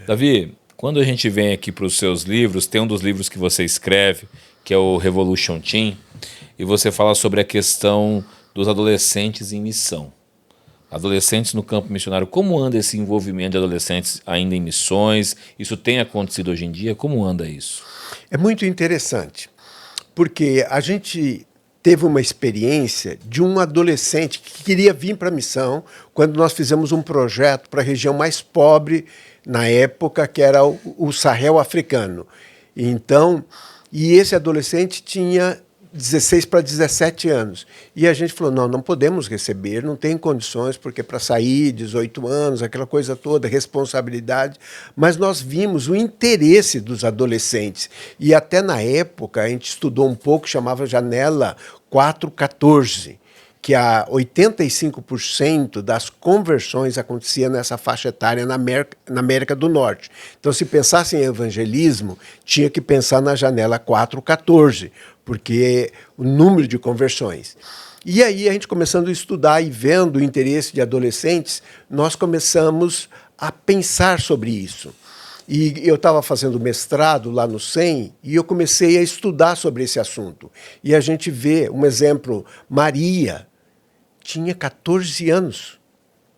Davi, quando a gente vem aqui para os seus livros, tem um dos livros que você escreve, que é o Revolution Team, e você fala sobre a questão dos adolescentes em missão. Adolescentes no campo missionário, como anda esse envolvimento de adolescentes ainda em missões? Isso tem acontecido hoje em dia? Como anda isso? É muito interessante, porque a gente teve uma experiência de um adolescente que queria vir para a missão quando nós fizemos um projeto para a região mais pobre na época, que era o Sahel africano. Então, e esse adolescente tinha 16 para 17 anos. E a gente falou, não podemos receber, não tem condições, porque para sair, 18 anos, aquela coisa toda, responsabilidade. Mas nós vimos o interesse dos adolescentes. E até na época, a gente estudou um pouco, chamava Janela 414, que a 85% das conversões acontecia nessa faixa etária na América do Norte. Então, se pensasse em evangelismo, tinha que pensar na janela 414, porque o número de conversões. E aí, a gente começando a estudar e vendo o interesse de adolescentes, nós começamos a pensar sobre isso. E eu estava fazendo mestrado lá no SEM e eu comecei a estudar sobre esse assunto. E a gente vê um exemplo, Maria tinha 14 anos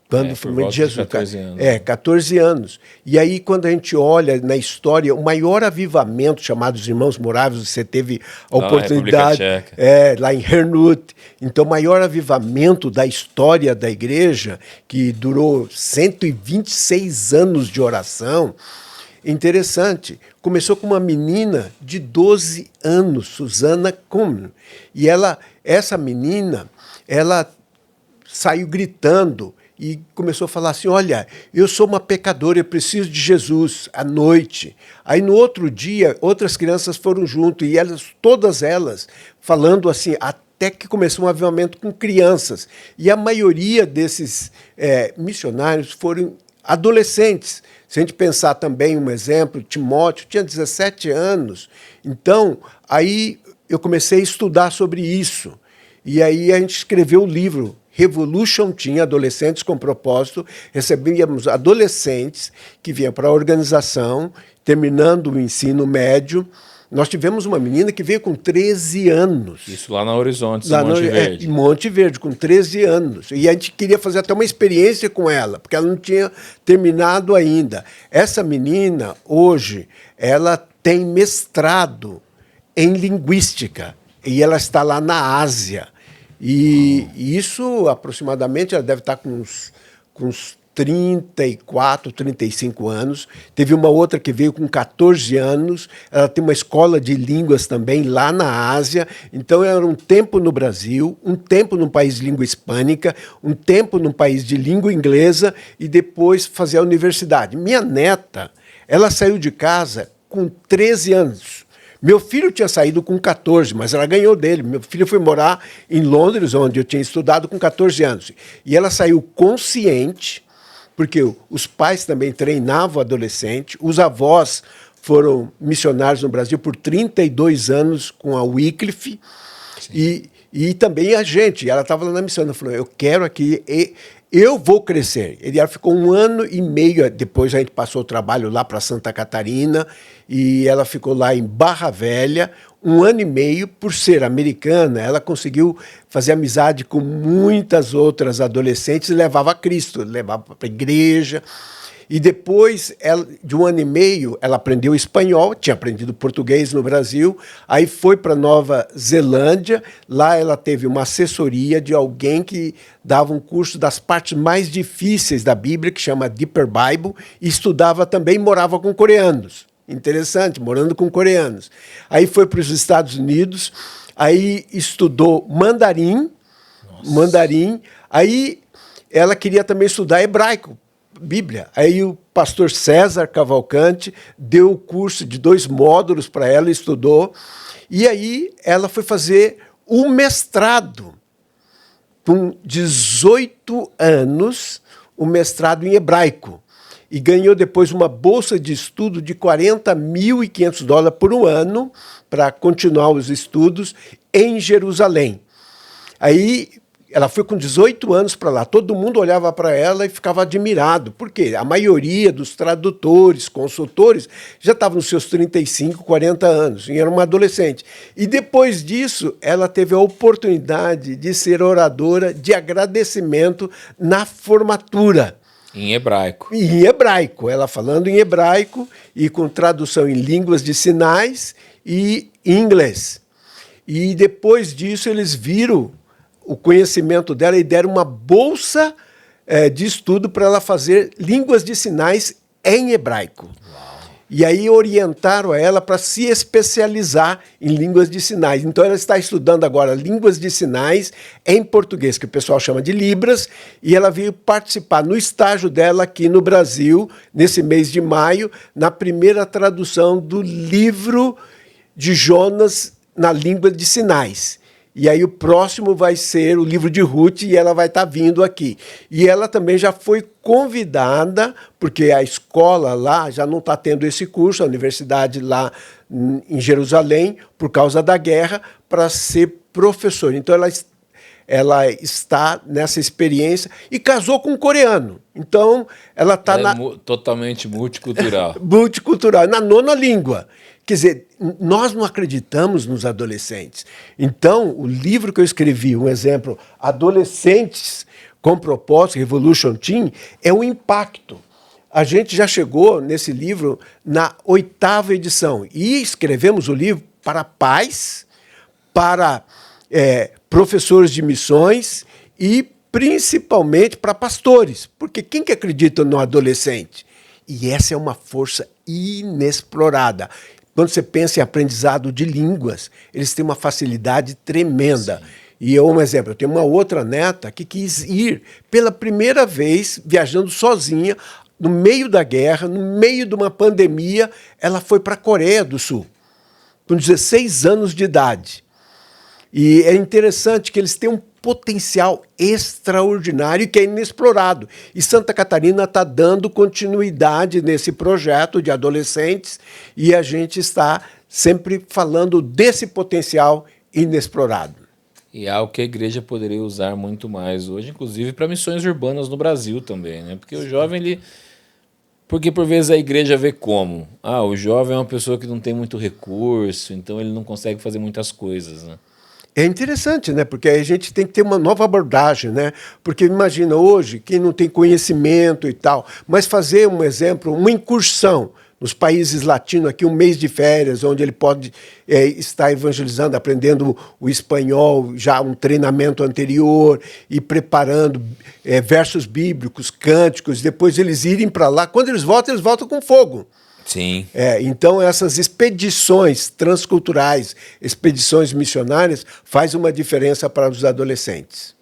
quando foi de Jesus. 14 anos. 14 anos. E aí, quando a gente olha na história, o maior avivamento, chamado os Irmãos Moráveis, você teve a oportunidade lá em Hernut. Então, o maior avivamento da história da igreja, que durou 126 anos de oração. Interessante, começou com uma menina de 12 anos, Susana Kuhn. E essa menina, ela saiu gritando e começou a falar assim, olha, eu sou uma pecadora, eu preciso de Jesus, à noite. Aí no outro dia, outras crianças foram junto, e todas elas falando assim, até que começou um avivamento com crianças. E a maioria desses missionários foram adolescentes. Se a gente pensar também um exemplo, Timóteo tinha 17 anos. Então, aí eu comecei a estudar sobre isso. E aí a gente escreveu o livro Revolution Team, Adolescentes com Propósito. Recebíamos adolescentes que vinham para a organização, terminando o ensino médio. Nós tivemos uma menina que veio com 13 anos. Isso lá na Horizonte, em Monte Verde. Em Monte Verde, com 13 anos. E a gente queria fazer até uma experiência com ela, porque ela não tinha terminado ainda. Essa menina, hoje, ela tem mestrado em linguística. E ela está lá na Ásia. E isso, aproximadamente, ela deve estar com uns 34, 35 anos. Teve uma outra que veio com 14 anos. Ela tem uma escola de línguas também lá na Ásia. Então, era um tempo no Brasil, um tempo num país de língua hispânica, um tempo num país de língua inglesa e depois fazer a universidade. Minha neta, ela saiu de casa com 13 anos. Meu filho tinha saído com 14, mas ela ganhou dele. Meu filho foi morar em Londres, onde eu tinha estudado, com 14 anos. E ela saiu consciente, porque os pais também treinavam adolescente, os avós foram missionários no Brasil por 32 anos com a Wycliffe, e também a gente. Ela estava lá na missão, ela falou, eu quero aqui, eu vou crescer. Ela ficou 1 ano e meio, depois a gente passou o trabalho lá para Santa Catarina, e ela ficou lá em Barra Velha, 1 ano e meio. Por ser americana, ela conseguiu fazer amizade com muitas outras adolescentes e levava a Cristo, levava para a igreja. E depois, de 1 ano e meio, ela aprendeu espanhol, tinha aprendido português no Brasil, aí foi para Nova Zelândia, lá ela teve uma assessoria de alguém que dava um curso das partes mais difíceis da Bíblia, que chama Deeper Bible, e estudava também, morava com coreanos. Interessante, morando com coreanos. Aí foi para os Estados Unidos, aí estudou mandarim, aí ela queria também estudar hebraico, Bíblia. Aí o pastor César Cavalcante deu o curso de 2 módulos para ela, estudou, e aí ela foi fazer o mestrado, com 18 anos, o mestrado em hebraico, e ganhou depois uma bolsa de estudo de $40.500 por 1 ano para continuar os estudos em Jerusalém. Aí Ela foi com 18 anos para lá. Todo mundo olhava para ela e ficava admirado. Por quê? A maioria dos tradutores, consultores, já estavam nos seus 35, 40 anos. E era uma adolescente. E depois disso, ela teve a oportunidade de ser oradora de agradecimento na formatura. Em hebraico. Em hebraico. Ela falando em hebraico e com tradução em línguas de sinais e em inglês. E depois disso, eles viram o conhecimento dela e deram uma bolsa de estudo para ela fazer línguas de sinais em hebraico. Uau. E aí orientaram ela para se especializar em línguas de sinais. Então ela está estudando agora línguas de sinais em português, que o pessoal chama de Libras, e ela veio participar no estágio dela aqui no Brasil, nesse mês de maio, na primeira tradução do livro de Jonas na língua de sinais. E aí o próximo vai ser o livro de Ruth e ela vai estar vindo aqui. E ela também já foi convidada, porque a escola lá já não está tendo esse curso, a universidade lá em Jerusalém, por causa da guerra, para ser professora. Então ela está nessa experiência e casou com um coreano. Então ela está totalmente multicultural. Multicultural, na 9ª língua. Quer dizer, nós não acreditamos nos adolescentes. Então, o livro que eu escrevi, um exemplo, Adolescentes com Propósito, Revolution Teen, é um impacto. A gente já chegou nesse livro na 8ª edição e escrevemos o livro para pais, para professores de missões e principalmente para pastores. Porque quem que acredita no adolescente? E essa é uma força inexplorada. Quando você pensa em aprendizado de línguas, eles têm uma facilidade tremenda. Sim. E um exemplo, eu tenho uma outra neta que quis ir pela primeira vez, viajando sozinha, no meio da guerra, no meio de uma pandemia, ela foi para a Coreia do Sul, com 16 anos de idade. E é interessante que eles têm um potencial extraordinário que é inexplorado. E Santa Catarina está dando continuidade nesse projeto de adolescentes e a gente está sempre falando desse potencial inexplorado. E é algo que a igreja poderia usar muito mais hoje, inclusive para missões urbanas no Brasil também, né? Porque o jovem, ele... Porque por vezes a igreja vê como? O jovem é uma pessoa que não tem muito recurso, então ele não consegue fazer muitas coisas, né? É interessante, né? Porque a gente tem que ter uma nova abordagem, né? Porque imagina hoje, quem não tem conhecimento e tal, mas fazer um exemplo, uma incursão nos países latinos, aqui um mês de férias, onde ele pode estar evangelizando, aprendendo o espanhol, já um treinamento anterior, e preparando versos bíblicos, cânticos, depois eles irem para lá. Quando eles voltam com fogo. Sim. Então, essas expedições transculturais, expedições missionárias, faz uma diferença para os adolescentes.